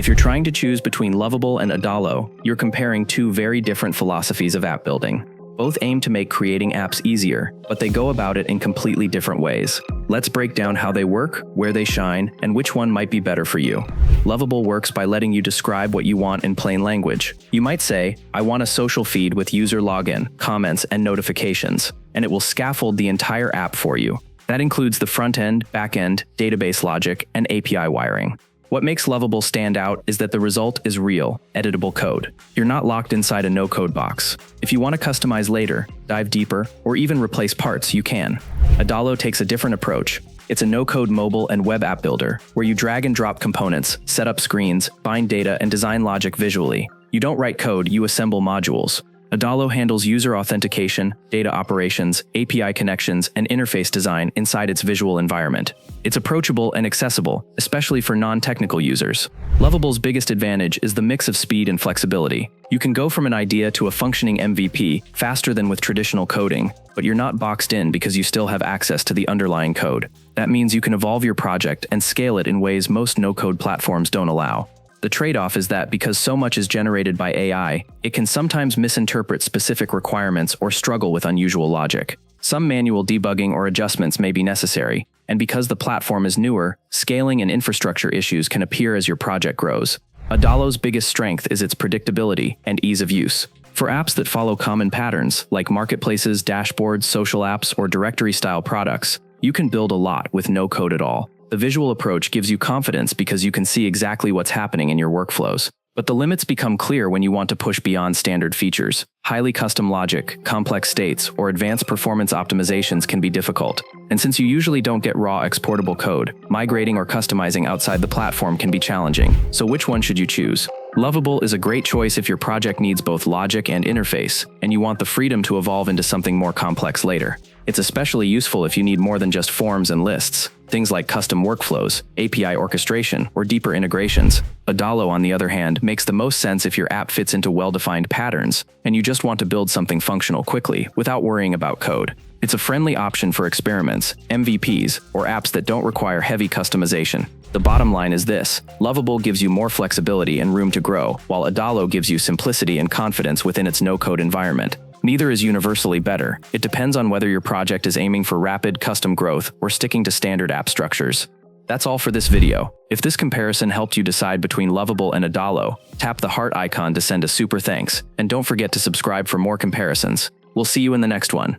If you're trying to choose between Lovable and Adalo, you're comparing two very different philosophies of app building. Both aim to make creating apps easier, but they go about it in completely different ways. Let's break down how they work, where they shine, and which one might be better for you. Lovable works by letting you describe what you want in plain language. You might say, I want a social feed with user login, comments, and notifications, and it will scaffold the entire app for you. That includes the front-end, back-end, database logic, and API wiring. What makes Lovable stand out is that the result is real, editable code. You're not locked inside a no-code box. If you want to customize later, dive deeper, or even replace parts, you can. Adalo takes a different approach. It's a no-code mobile and web app builder, where you drag and drop components, set up screens, bind data, and design logic visually. You don't write code, you assemble modules. Adalo handles user authentication, data operations, API connections, and interface design inside its visual environment. It's approachable and accessible, especially for non-technical users. Lovable's biggest advantage is the mix of speed and flexibility. You can go from an idea to a functioning MVP faster than with traditional coding, but you're not boxed in because you still have access to the underlying code. That means you can evolve your project and scale it in ways most no-code platforms don't allow. The trade-off is that because so much is generated by AI, it can sometimes misinterpret specific requirements or struggle with unusual logic. Some manual debugging or adjustments may be necessary, and because the platform is newer, scaling and infrastructure issues can appear as your project grows. Adalo's biggest strength is its predictability and ease of use. For apps that follow common patterns, like marketplaces, dashboards, social apps, or directory-style products, you can build a lot with no code at all. The visual approach gives you confidence because you can see exactly what's happening in your workflows. But the limits become clear when you want to push beyond standard features. Highly custom logic, complex states, or advanced performance optimizations can be difficult. And since you usually don't get raw exportable code, migrating or customizing outside the platform can be challenging. So which one should you choose? Lovable is a great choice if your project needs both logic and interface, and you want the freedom to evolve into something more complex later. It's especially useful if you need more than just forms and lists, things like custom workflows, API orchestration, or deeper integrations. Adalo, on the other hand, makes the most sense if your app fits into well-defined patterns, and you just want to build something functional quickly without worrying about code. It's a friendly option for experiments, MVPs, or apps that don't require heavy customization. The bottom line is this: Lovable gives you more flexibility and room to grow, while Adalo gives you simplicity and confidence within its no-code environment. Neither is universally better. It depends on whether your project is aiming for rapid, custom growth or sticking to standard app structures. That's all for this video. If this comparison helped you decide between Lovable and Adalo, tap the heart icon to send a super thanks, and don't forget to subscribe for more comparisons. We'll see you in the next one.